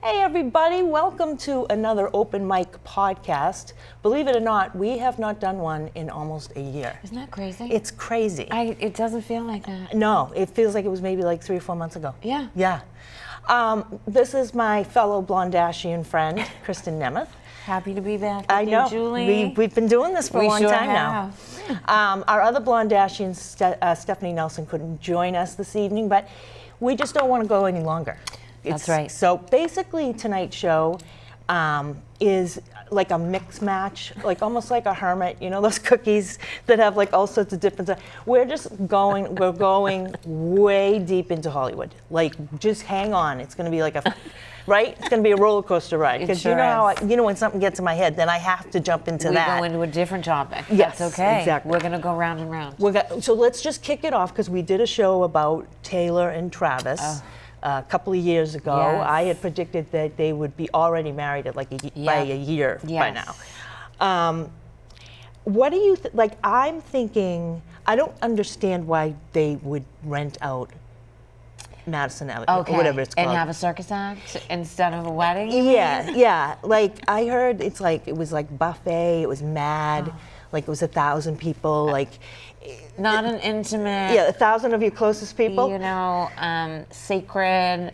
Hey everybody, welcome to another open mic podcast. Believe it or not, we have not done one in almost a year. Isn't that crazy? It's crazy. It doesn't feel like that. No, it feels like it was maybe like 3 or 4 months ago. Yeah. Yeah. This is my fellow Blondashian friend, Kristen Nemeth. Happy to be back with I know. you, Julie. We've been doing this for a long time now. Have. Our other Blondashian, Stephanie Nelson, couldn't join us this evening, but we just don't want to go any longer. That's right. So basically, tonight's show is like a mix match, like almost like a hermit. You know those cookies that have like all sorts of different. We're going way deep into Hollywood. Like, just hang on. It's going to be like a, right? It's going to be a roller coaster ride. Because sure you know how when something gets in my head, then I have to jump into that. We go into a different topic. Yes, That's okay. exactly. We're going to go round and round. So let's just kick it off because we did a show about Taylor and Travis. A couple of years ago. Yes. I had predicted that they would be already married at like by a year by now. What do you like? I'm thinking, I don't understand why they would rent out Madison Avenue or whatever it's called. And have a circus act instead of a wedding? Yeah. Like I heard it was like buffet, it was mad, like it was 1,000 people, like not an intimate. Yeah, 1,000 of your closest people. You know, sacred.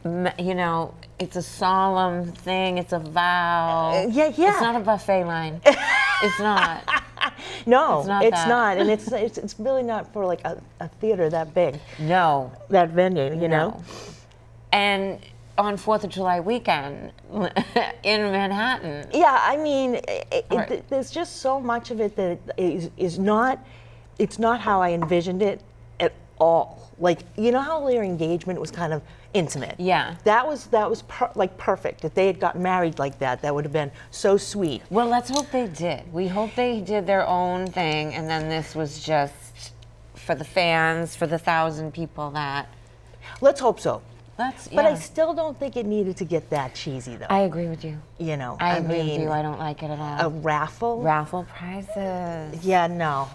You know, it's a solemn thing. It's a vow. Yeah. It's not a buffet line. It's not. No, it's not, and it's really not for like a theater that big. No. That venue, you know. And on 4th of July weekend in Manhattan. Yeah, I mean, there's just so much of it that is not. It's not how I envisioned it at all. Like, you know how their engagement was kind of intimate. Yeah. That was perfect. If they had gotten married like that, that would have been so sweet. Well, let's hope they did. We hope they did their own thing, and then this was just for the fans, for the 1,000 people that. Let's hope so. But I still don't think it needed to get that cheesy, though. I agree with you. You know, I agree with you. I don't like it at all. A raffle? Raffle prizes. Yeah, no.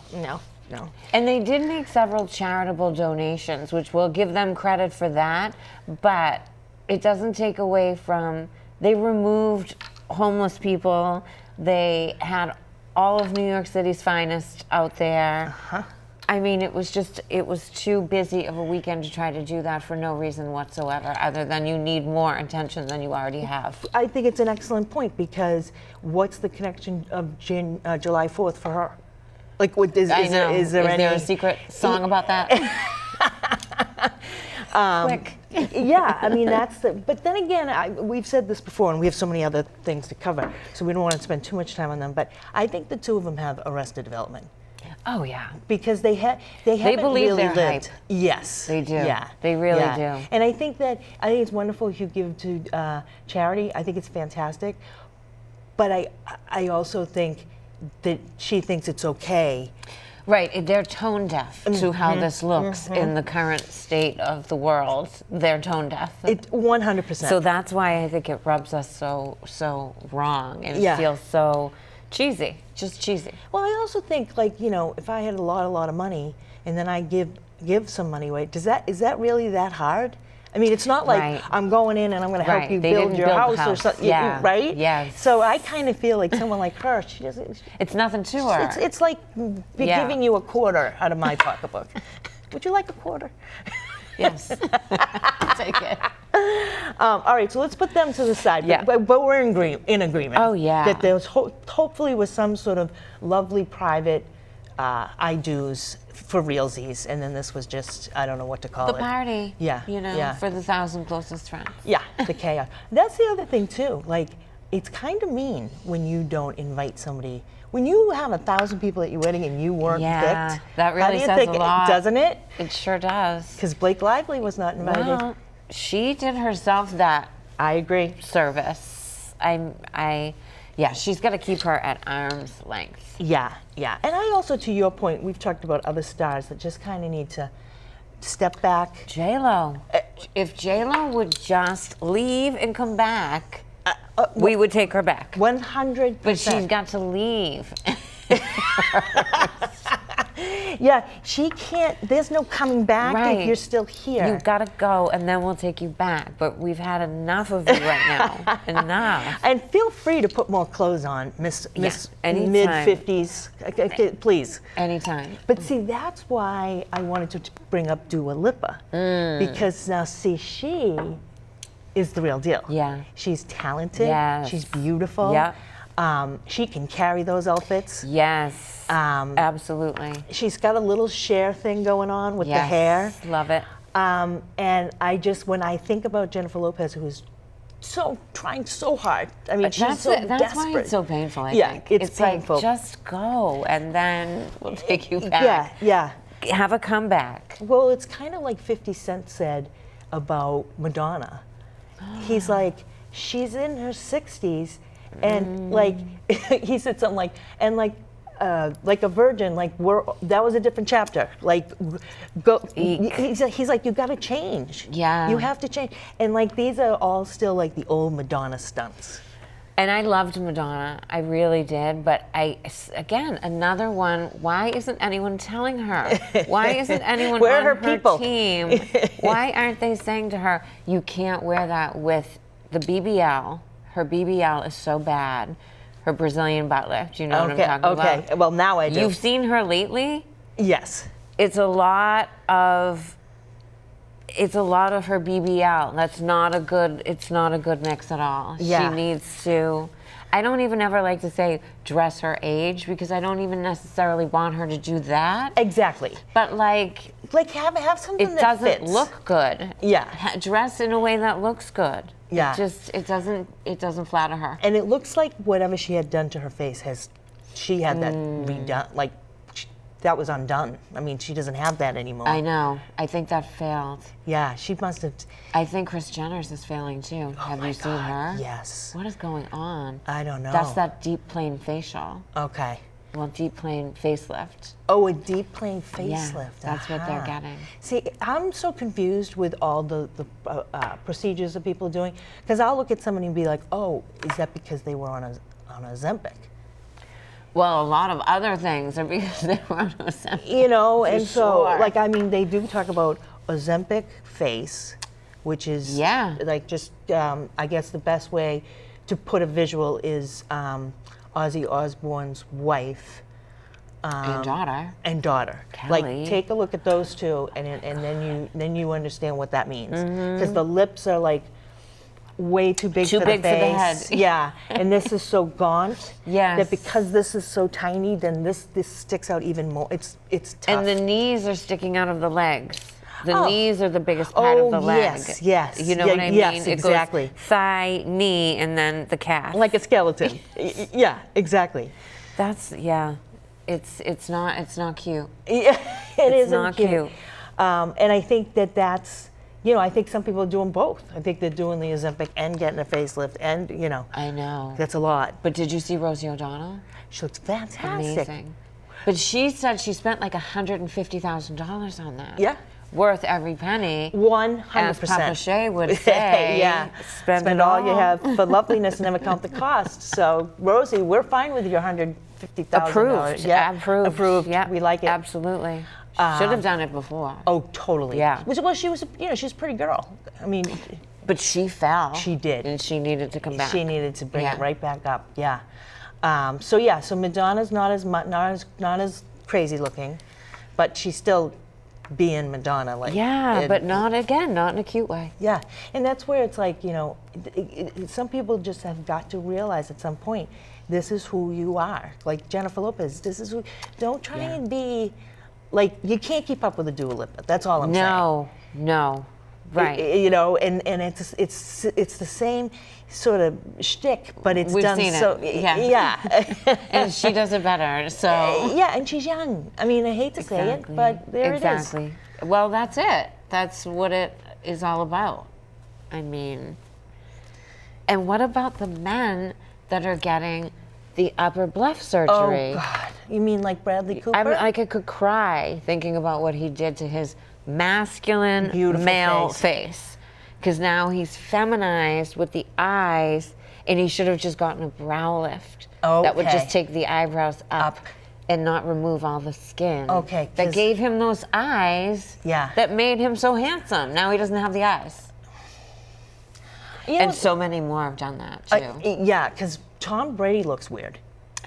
And they did make several charitable donations, which we'll give them credit for that, but it doesn't take away from, they removed homeless people. They had all of New York City's finest out there. I mean, it was too busy of a weekend to try to do that for no reason whatsoever, other than you need more attention than you already have. I think it's an excellent point, because what's the connection of July 4th for her? Like, is there a secret song about that? Quick. Yeah, I mean, but then again, we've said this before, and we have so many other things to cover, so we don't want to spend too much time on them, but I think the two of them have Arrested Development. Oh yeah, because they haven't believe really their hype. Hype. Yes, they do. Yeah, they really do. And I think it's wonderful if you give to charity. I think it's fantastic, but I also think that she thinks it's okay. Right, they're tone deaf to how this looks in the current state of the world. They're tone deaf. 100%. So that's why I think it rubs us so wrong, and it feels so cheesy, just cheesy. Well, I also think, like, you know, if I had a lot of money and then I give some money away, is that really that hard? I mean, it's not like I'm going in and I'm going to help you build your house or something, right? Yes. So I kind of feel like someone like her, she doesn't. It's nothing to her. It's like giving you a quarter out of my pocketbook. Would you like a quarter? Yes. Take it. All right, so let's put them to the side. Yeah. But we're in agreement. Oh, yeah. That there was hopefully was some sort of lovely private I do's for realsies, and then this was just, I don't know what to call it. The party. Yeah. You know, for the 1,000 closest friends. Yeah, the chaos. That's the other thing too. Like, it's kind of mean when you don't invite somebody. When you have 1,000 people at your wedding and you weren't picked, that really says a lot, doesn't it? It sure does. Because Blake Lively was not invited. Well, she did herself that. I agree. Service. Yeah, she's got to keep her at arm's length. Yeah. And I also, to your point, we've talked about other stars that just kind of need to step back. J-Lo. If J-Lo would just leave and come back, we would take her back. 100%. But she's got to leave. Yeah, she can't, there's no coming back Right. if you're still here. You gotta go, and then we'll take you back. But we've had enough of you right now. Enough. And feel free to put more clothes on, Miss anytime. mid-50s, please. Anytime. But see, that's why I wanted to bring up Dua Lipa. Because now, see, she is the real deal. Yeah. She's talented. Yes. She's beautiful. Yeah. She can carry those outfits. Yes. Absolutely. She's got a little Cher thing going on with the Yes. hair. Love it. And I just, when I think about Jennifer Lopez, who's trying so hard. I mean, she's That's so it. That's desperate. why it's so painful, I Yeah, think. it's painful. Like, just go, and then we'll take you back. Yeah. Have a comeback. Well, it's kind of like 50 Cent said about Madonna. He's like, she's in her 60s, and like, he said something like, and like a virgin, like that was a different chapter. Like, go. He's like, you got to change. Yeah. You have to change. And like, these are all still like the old Madonna stunts. And I loved Madonna, I really did, but again, another one, why isn't anyone telling her? Why isn't anyone Where on are her her people? team? Why aren't they saying to her, you can't wear that with the BBL. Her BBL is so bad. Her Brazilian butt lift, you know what I'm talking about? Okay, well now I do. You've seen her lately? Yes. It's a lot of her BBL. That's not a good, it's not a good mix at all. Yeah. She needs to, I don't even ever like to say dress her age, because I don't even necessarily want her to do that. Exactly. But like have something it that doesn't fits. look good. Yeah. Dress in a way that looks good. Yeah. It doesn't flatter her. And it looks like whatever she had done to her face she had that redone, like that was undone. I mean, she doesn't have that anymore. I know. I think that failed. Yeah, she must have. I think Kris Jenner's is failing too. Have you seen her? Yes. What is going on? I don't know. That's that deep plane facial. Okay. Well, deep plane facelift. Oh, a deep plane facelift. Yeah, that's what they're getting. See, I'm so confused with all the procedures that people are doing, because I'll look at somebody and be like, oh, is that because they were on a Ozempic? Well, a lot of other things are because they were on Ozempic. You know, and so, sure. like, I mean, they do talk about Ozempic face, which is like just, I guess the best way to put a visual is Ozzy Osbourne's wife. And daughter. Kelly. Like, take a look at those two, and then you understand what that means. Because the lips are like way too big for the face. For the head. Yeah, and this is so gaunt. Yes. That because this is so tiny, then this sticks out even more. It's tough. And the knees are sticking out of the legs. The knees are the biggest part of the leg. Yes. You know what I mean? Yes, It exactly. goes thigh, knee, and then the calf. Like a skeleton. Yeah, exactly. That's It's not cute. Yeah, it It's isn't not cute. cute. And I think that's, I think some people are doing both. I think they're doing the Ozempic and getting a facelift, and I know. that's a lot. But did you see Rosie O'Donnell? She looks fantastic. Amazing. But she said she spent like $150,000 on that. Yeah. Worth every penny. 100%. As Papa Shea would say. Yeah. Spend all you have for loveliness and never count the cost. So, Rosie, we're fine with your $150,000. Approved. Yeah. Approved. Yeah. We like it. Absolutely. Should have done it before. Oh, totally. Yeah. Well, she was, she's a pretty girl. I mean, But she fell. She did. And she needed to come back. She needed to bring it right back up. Yeah. So Madonna's not as crazy looking, but she's still being Madonna. Like, but not in a cute way. Yeah, and that's where it's like, some people just have got to realize at some point, this is who you are. Like Jennifer Lopez, this is who. Don't try and be like, you can't keep up with a Dua Lipa. That's all I'm saying. No. Right. And it's the same sort of shtick, but it's We've done seen so. It. Yeah. And she does it better. So. Yeah, and she's young. I mean, I hate to say it, but there it is. Exactly. Well, that's it. That's what it is all about. I mean, and what about the men that are getting the upper bleph surgery? Oh God! You mean like Bradley Cooper? I could cry thinking about what he did to his masculine Beautiful male face. Because now he's feminized with the eyes, and he should have just gotten a brow lift. That would just take the eyebrows up. and not remove all the skin. Okay, That 'cause- gave him those eyes. Yeah. That made him so handsome. Now he doesn't have the eyes. You know, And so many more have done that too. yeah, because Tom Brady looks weird.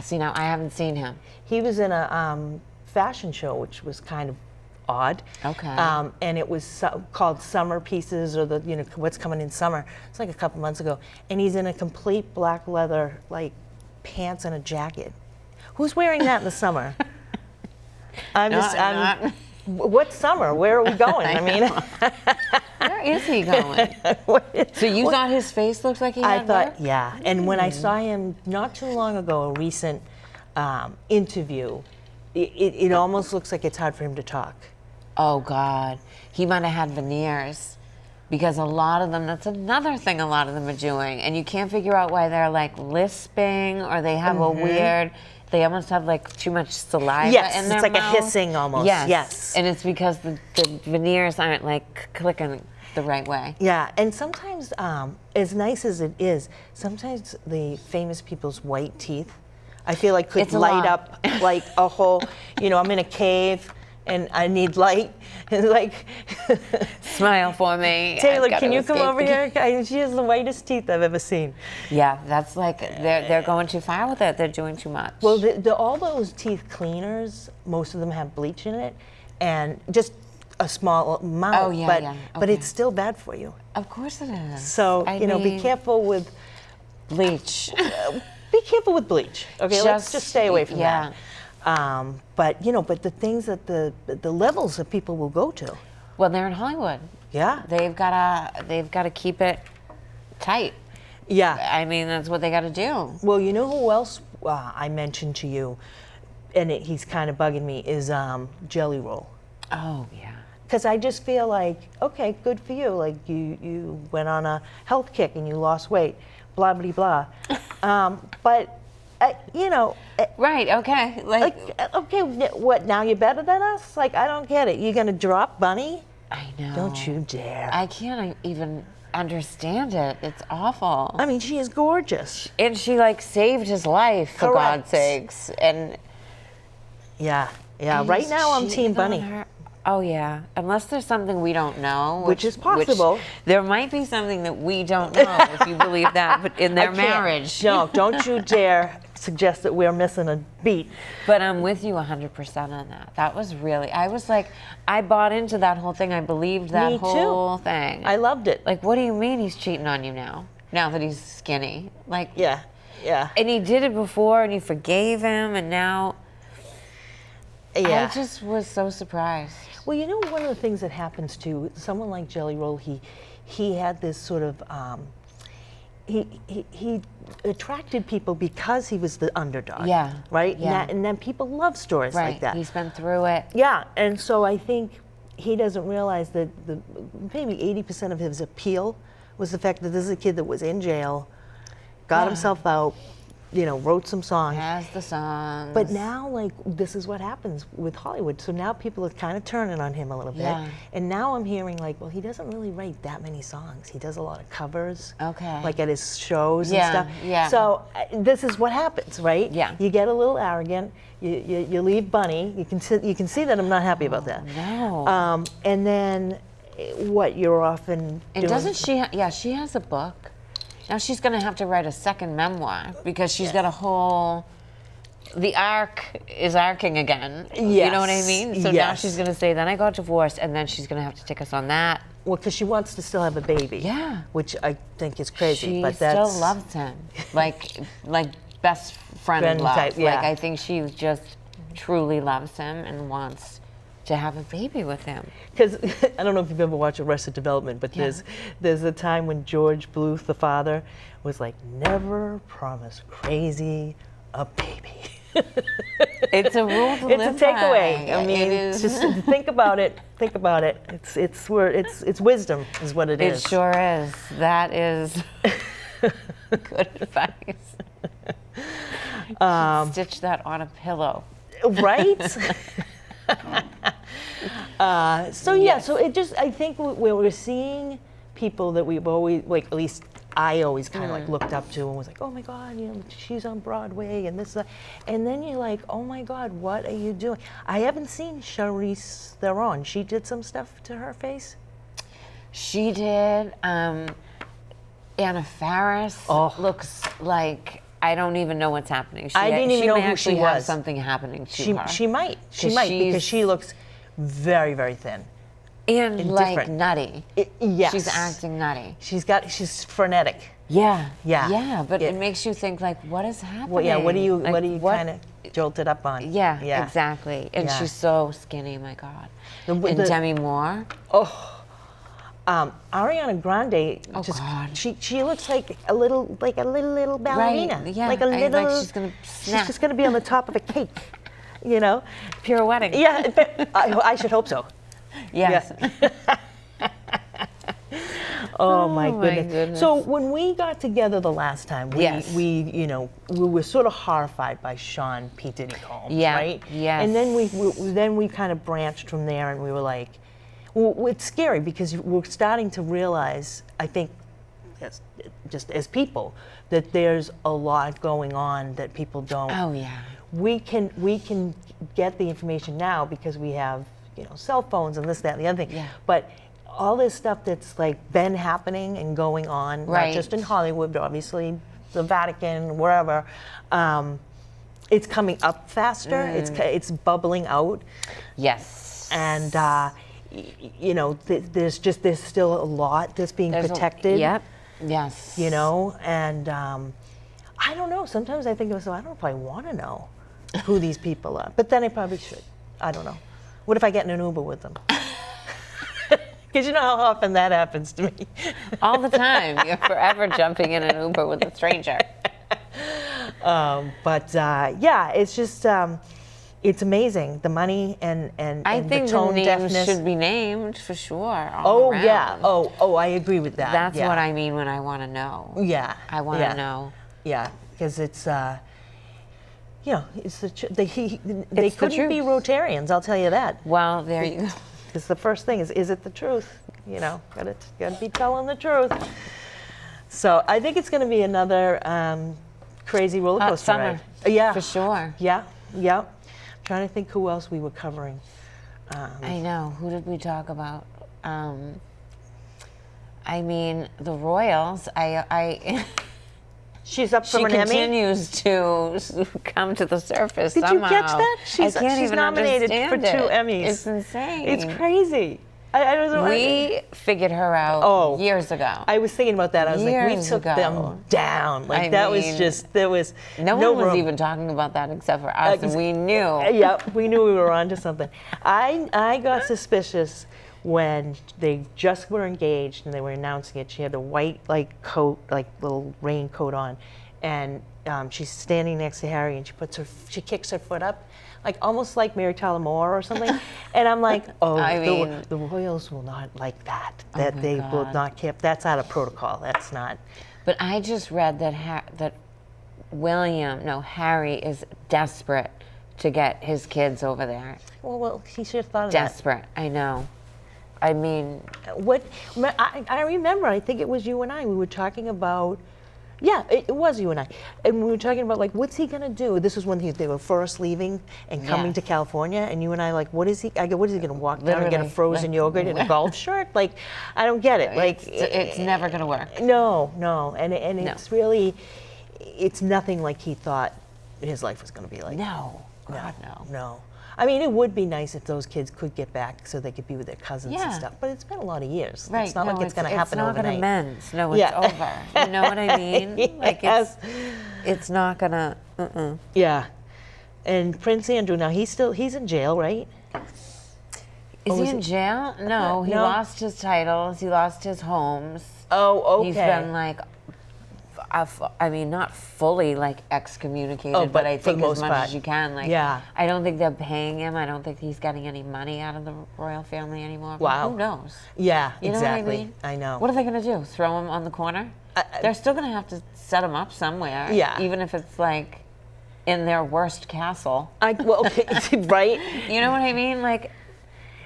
See, now I haven't seen him. He was in a fashion show, which was kind of odd. Okay. And it was called Summer Pieces, or the what's coming in summer. It's like a couple months ago, and he's in a complete black leather like pants and a jacket. Who's wearing that in the summer? I'm not. What summer? Where are we going? I mean, Where is he going? So you thought his face looked like he had I thought, work? yeah. And when I saw him not too long ago, a recent interview, it almost looks like it's hard for him to talk. Oh God, he might have had veneers. Because a lot of them, that's another thing a lot of them are doing. And you can't figure out why they're like lisping, or they have a weird, they almost have like too much saliva Yes, in their it's like mouth. a hissing almost. Yes. And it's because the veneers aren't like clicking the right way. Yeah, and sometimes, as nice as it is, sometimes the famous people's white teeth, I feel like could It's a light lot. up like a whole, I'm in a cave and I need light. And like, Smile for me. Taylor, I've got can to you come escape over the- here? She has the whitest teeth I've ever seen. Yeah, that's like, they're going too far with it. They're doing too much. Well, all those teeth cleaners, most of them have bleach in it, and just a small amount. Oh, yeah, but, yeah, but okay. it's still bad for you. Of course it is. So, I be mean, careful with bleach. be careful with bleach. Okay, let's just stay away from yeah. that. But the things that the levels that people will go to. Well, they're in Hollywood. Yeah. They've gotta keep it tight. Yeah. I mean, that's what they gotta do. Well, you know who else I mentioned to you, and he's kind of bugging me, is Jelly Roll. Oh yeah. Because I just feel like, okay, good for you. Like you went on a health kick and you lost weight, blah blah blah. But Right. Okay. Like okay, what now? You're better than us? Like I don't get it. You're gonna drop Bunny? I know. Don't you dare! I can't even understand it. It's awful. I mean, she is gorgeous. And she like saved his life, for Correct. God's sakes. And Yeah. Right he's now, I'm Team cheating on Bunny. her. Oh yeah, unless there's something we don't know, Which is possible. There might be something that we don't know, if you believe that, but in their I can't. marriage. No, don't you dare suggest that we're missing a beat. But I'm with you 100% on that. That was really, I was like, I bought into that whole thing. I believed that Me too. whole thing. I loved it. Like, what do you mean he's cheating on you now? Now that he's skinny? Like, Yeah. and he did it before and you forgave him, and now Yeah. I just was so surprised. Well, one of the things that happens to someone like Jelly Roll, he had this sort of he attracted people because he was the underdog. Yeah, Right. yeah. And then people love stories Right. like that. He's been through it. Yeah. And so I think he doesn't realize that maybe 80% of his appeal was the fact that this is a kid that was in jail, got himself out, wrote some songs. Has the songs. But now, like, this is what happens with Hollywood. So now people are kind of turning on him a little bit. Yeah. And now I'm hearing, like, well, he doesn't really write that many songs. He does a lot of covers. Okay. Like at his shows Yeah, and stuff. yeah. So this is what happens, right? Yeah. You get a little arrogant. You leave Bunny. You can see that I'm not happy about that. No. And then what you're often And doing. doesn't she? She has a book. Now she's going to have to write a second memoir because she's got a whole. The arc is arcing again. You know what I Yes, mean? So now yes. she's going to say, then I got divorced, and then she's going to have to take us on that. Well, because she wants to still have a baby. Yeah. Which I think is crazy. She but still that's, loves him, like best friend love. type, yeah. Like I think she just truly loves him and wants to have a baby with him. Because I don't know if you've ever watched Arrested Development, but Yeah. there's a time when George Bluth, the father, was like, never promise crazy a baby. It's a rule to It's live a takeaway. by. I mean, It is. just think about it. Think about it. It's wisdom, is what it It is. sure is. That is good advice. Stitch that on a pillow. Right? So yeah, so it just, I think we're seeing people that we've always, like, at least I always kind of like looked up to and was like, oh my God, she's on Broadway and this, and then you're like, oh my God, what are you doing? I haven't seen Charlize Theron. She did some stuff to her face. She did. Anna Faris looks like I don't even know what's happening. I didn't even know who she was. Have something happening to her. She might because she looks very, very thin. And like different. Nutty. Yes. She's acting nutty. She's frenetic. Yeah. Yeah. Yeah, but it makes you think like, what is happening? Well, yeah, what are you kind of jolted up on? Yeah, exactly. And she's so skinny, my God. And Demi Moore. Ariana Grande, God. she looks like a little ballerina. Right, yeah. Like a little. Like she's gonna snap. She's just gonna be on the top of a cake, Pirouetting. Yeah, I should hope so. Yes. Yeah. Oh my goodness. So when we got together the last time, we were sort of horrified by Sean P. Diddy Combs, right? Yes. And then we kind of branched from there, and we were like, well, it's scary because we're starting to realize, I think, just as people, that there's a lot going on that people don't. Oh yeah. We can get the information now because we have cell phones and this, that, and the other thing. Yeah. But all this stuff that's like been happening and going on, not just in Hollywood, but obviously the Vatican, wherever, it's coming up faster. It's bubbling out. Yes. And there's still a lot that's being protected. Yep. Yes. And I don't know. Sometimes I think to myself, I don't know if I want to know who these people are, but then I probably should. I don't know. What if I get in an Uber with them? Because you know how often that happens to me. All the time. You're forever jumping in an Uber with a stranger. It's just, it's amazing. The money and I the think tone the names deafness. should be named for sure. Oh, around. yeah. Oh, I agree with that. That's what I mean when I want to know. Yeah. I want to know. Yeah, because it's, it's they couldn't be Rotarians, I'll tell you that. Well, there you go. Because the first thing is it the truth? Gotta be telling the truth. So I think it's going to be another crazy roller coaster summer. ride. Yeah, for sure. Yeah. I'm trying to think who else we were covering. I know. Who did we talk about? I mean, the Royals. She's up for an Emmy. She continues to come to the surface Did somehow. you catch that? She's nominated for 2 Emmys. It's insane. It's crazy. I don't know. We figured her out years ago. I was thinking about that. I was like, we took them down. Like there was no one was even talking about that except for us, and we knew. Yeah, we knew we were onto something. I got suspicious when they just were engaged and they were announcing it. She had a white coat, little raincoat on, and she's standing next to Harry, and she kicks her foot up, almost like Mary Tyler Moore or something. And I'm like, the Royals will not like that. That they will not care. That's out of protocol. That's not. But I just read that Harry is desperate to get his kids over there. Well, he should have thought of Desperate, I know. I mean, I remember, I think it was you and I, we were talking about, it was you and I, and we were talking about, what's he going to do? This was when they were first leaving and coming to California, and you and I, what is he going to walk down and get a frozen yogurt in a golf shirt? I don't get it. It's never going to work. No, and it's really, it's nothing like he thought his life was going to be like. No. God, no. No. I mean, it would be nice if those kids could get back so they could be with their cousins and stuff. But it's been a lot of years. Right. It's not like it's going to happen overnight. It's not going to mend. No, it's over. You know what I mean? It's not going to. Yeah. And Prince Andrew, now he's in jail, right? Is he in jail? No, he lost his titles. He lost his homes. Oh, okay. He's been not fully excommunicated, but I think as much as you can. I don't think they're paying him. I don't think he's getting any money out of the royal family anymore. Wow. Who knows? Yeah, you exactly. Know what I mean? I know. What are they going to do? Throw him on the corner? They're still going to have to set him up somewhere. Yeah. Even if it's in their worst castle. Right? You know what I mean?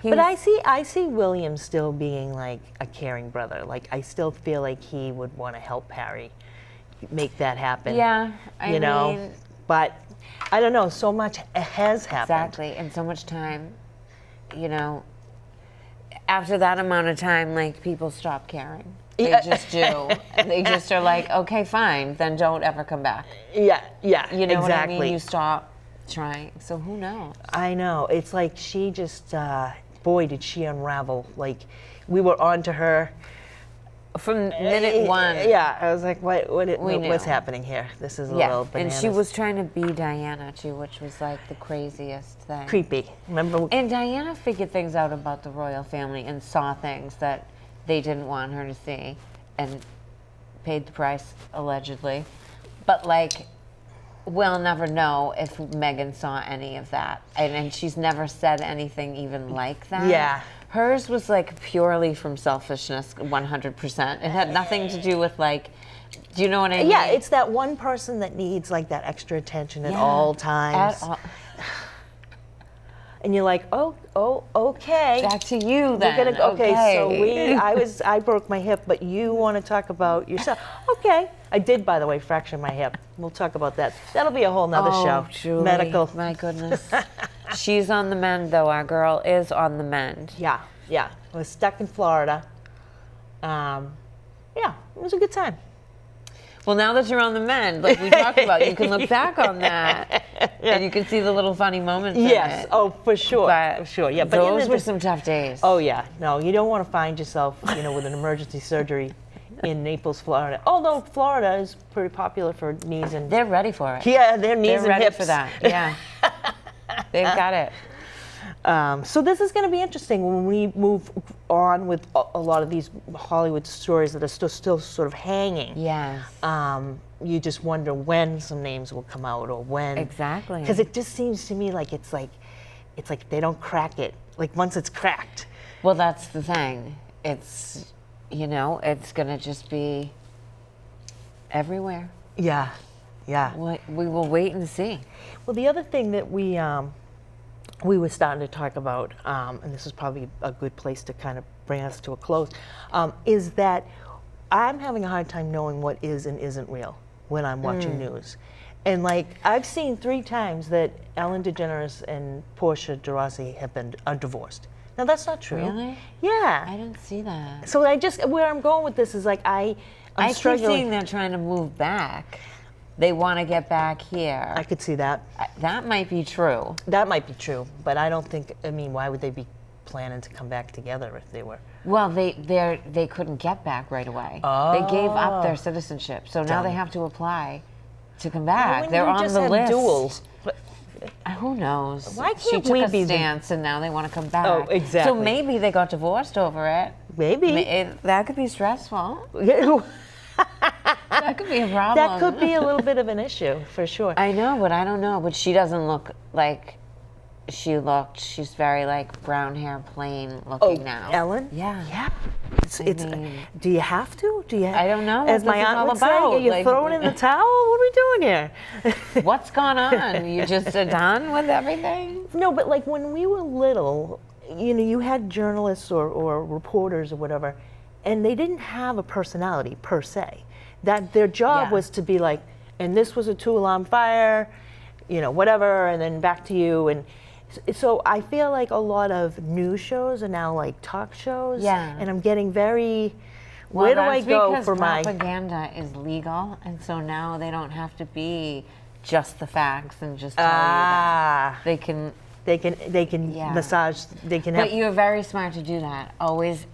But I see William still being like a caring brother. Like I still feel like he would want to help Harry make that happen. Yeah, you know. But I don't know. So much has happened. Exactly, and so much time. You know, after that amount of time, like people stop caring. They just do. They just are like, okay, fine, then don't ever come back. Yeah, You know exactly. what I mean? You stop trying. So who knows? I know. It's like she just, boy, did she unravel. Like, we were on to her. From minute one. Yeah, I was like, what's knew. happening here? This is a little bananas. And she was trying to be Diana, too, which was like the craziest thing. Creepy. Remember? And Diana figured things out about the royal family and saw things that they didn't want her to see and paid the price, allegedly. But, like, we'll never know if Meghan saw any of that. And she's never said anything even like that. Yeah. Hers was, like, purely from selfishness, 100%. It had nothing to do with, like, do you know what I mean? Yeah, it's that one person that needs, like, that extra attention at all times. At all. And you're like, oh, okay. Back to you then. We're gonna, so I broke my hip, but you want to talk about yourself. Okay. I did, by the way, fracture my hip. We'll talk about that. That'll be a whole nother show. Julie, medical. My goodness. She's on the mend, though. Our girl is on the mend. Yeah. I was stuck in Florida. Yeah, it was a good time. Well, now that you're on the mend, like we talked about, you can look back on that and you can see the little funny moments in Yes. it. Oh, for sure. But for sure. Yeah. But those were some tough days. Oh yeah. No, you don't want to find yourself, with an emergency surgery in Naples, Florida. Although Florida is pretty popular for knees and. They're ready for it. Yeah, their knees and ready hips. for that. Yeah. They've got it. So this is going to be interesting when we move on with a lot of these Hollywood stories that are still sort of hanging. Yes. You just wonder when some names will come out or when. Exactly. Because it just seems to me like it's like they don't crack it. Like once it's cracked. Well, that's the thing. It's, it's going to just be everywhere. Yeah. We will wait and see. Well, the other thing that we were starting to talk about, and this is probably a good place to kind of bring us to a close, is that I'm having a hard time knowing what is and isn't real when I'm watching news. And like, I've seen 3 times that Ellen DeGeneres and Portia de Rossi are divorced. Now that's not true. Really? Yeah. I didn't see that. So where I'm going with this is like, I'm I keep struggling. seeing they're trying to move back. They want to get back here. I could see that. That might be true. That might be true, but I don't think, why would they be planning to come back together if they were? Well, they couldn't get back right away. They gave up their citizenship, so now they have to apply to come back. They're on the list. Duels. Who knows? Why she can't took we a be stance, and now they want to come back. Oh, exactly. So maybe they got divorced over it. Maybe. That could be stressful. That could be a problem. That could be a little bit of an issue, for sure. I know, but I don't know. But she doesn't look like she looked. She's very like brown hair, plain looking now. Ellen? Yeah. Yeah. Do you have to? I don't know. As what my this is aunt all would say, about. are you throwing in the towel? What are we doing here? What's going on? You just are done with everything? No, but like when we were little, you had journalists or reporters or whatever, and they didn't have a personality per se. That their job was to be like, and this was a 2-alarm fire, whatever, and then back to you. And so I feel like a lot of news shows are now like talk shows. Yeah. And I'm getting very, where do I go for my... propaganda is legal, and so now they don't have to be just the facts and just tell you that. They can massage, they can have... But you're very smart to do that. Always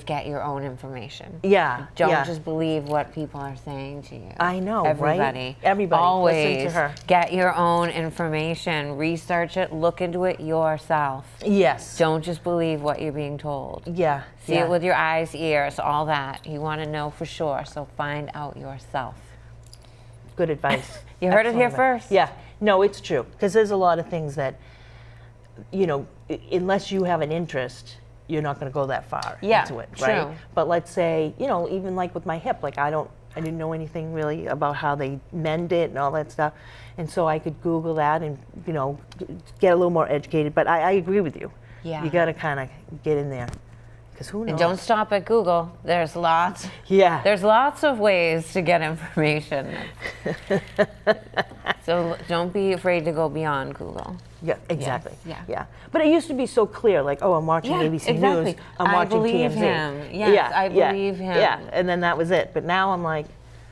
get your own information. Yeah. Don't just believe what people are saying to you. I know, Everybody. right? Everybody. Always listen to her. Get your own information. Research it. Look into it yourself. Yes. Don't just believe what you're being told. Yeah. See it with your eyes, ears, all that. You want to know for sure, so find out yourself. Good advice. You heard it here Excellent. first. Yeah. No, it's true. Because there's a lot of things that, unless you have an interest, you're not going to go that far into it, right? True. But let's say, even like with my hip, like I didn't know anything really about how they mend it and all that stuff. And so I could Google that and, get a little more educated. But I agree with you. Yeah. You got to kind of get in there, because who knows? And don't stop at Google. There's lots. Yeah. There's lots of ways to get information. So don't be afraid to go beyond Google. Yeah, exactly. Yes, Yeah. But it used to be so clear, like, oh, I'm watching ABC exactly. News, I'm watching believe TMZ. him. Yes, I believe him. Yeah, and then that was it. But now I'm like,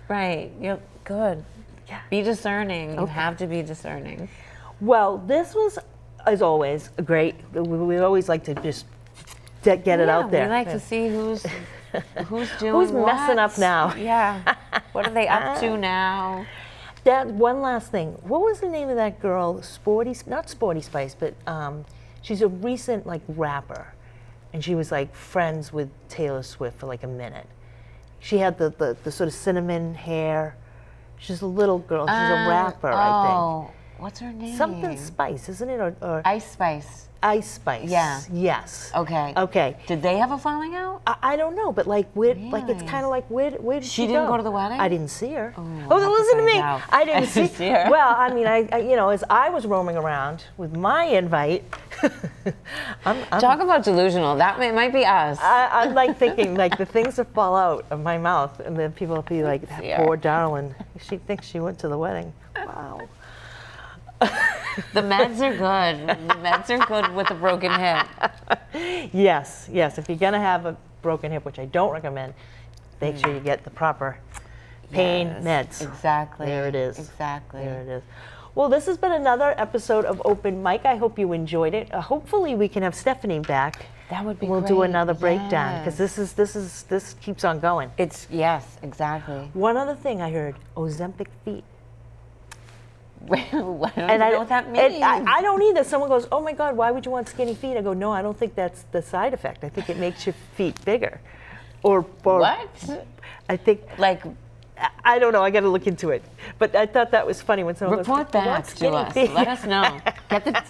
Right. You're good. Yeah. Be discerning. You Okay. have to be discerning. well, this was, as always, great. We always like to just get it out there. We like to see who's doing Who's messing what. up now. Yeah. What are they up to now? That one last thing. What was the name of that girl? Not Sporty Spice, but she's a recent like rapper, and she was like friends with Taylor Swift for like a minute. She had the sort of cinnamon hair. She's a little girl. She's a rapper, I Oh, what's her name? think. Something Spice, isn't it? Or Ice Spice. Ice Spice. Yeah. Yes. Okay. Okay. Did they have a falling out? I don't know, but like like it's Really? kind of like where did She she didn't go? go to the wedding? I didn't see her. I'll have to listen to find me. out. I didn't see her. Well, I mean, I as I was roaming around with my invite, I'm Talk about delusional. That might be us. I'm like thinking like the things that fall out of my mouth, and then people will be like, that See her. poor darling. She thinks she went to the wedding. Wow. The meds are good. The meds are good with a broken hip. Yes. If you're gonna have a broken hip, which I don't recommend, make sure you get the proper pain Yes, meds. Exactly. There it is. Exactly. There it is. Well, this has been another episode of Open Mic. I hope you enjoyed it. Hopefully, we can have Stephanie back. That would be We'll do great. another breakdown, because Yes. this keeps on going. Yes, exactly. One other thing I heard: Ozempic feet. I don't know what that means. And I don't either. Someone goes, "Oh my God, why would you want skinny feet?" I go, "No, I don't think that's the side effect. I think it makes your feet bigger." Or What? I think Like, I don't know. I got to look into it. But I thought that was funny when someone report goes, "You want back to skinny us. feet?" Let us know.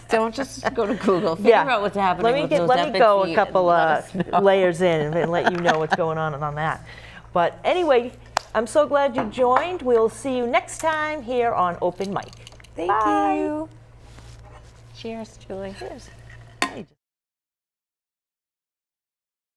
Don't just go to Google. Figure out what's happening with those Let me epic go feet a couple and let us know. layers in and let you know what's going on that. But anyway, I'm so glad you joined. We'll see you next time here on Open Mic. Thank Bye. you. Cheers, Julie. Cheers.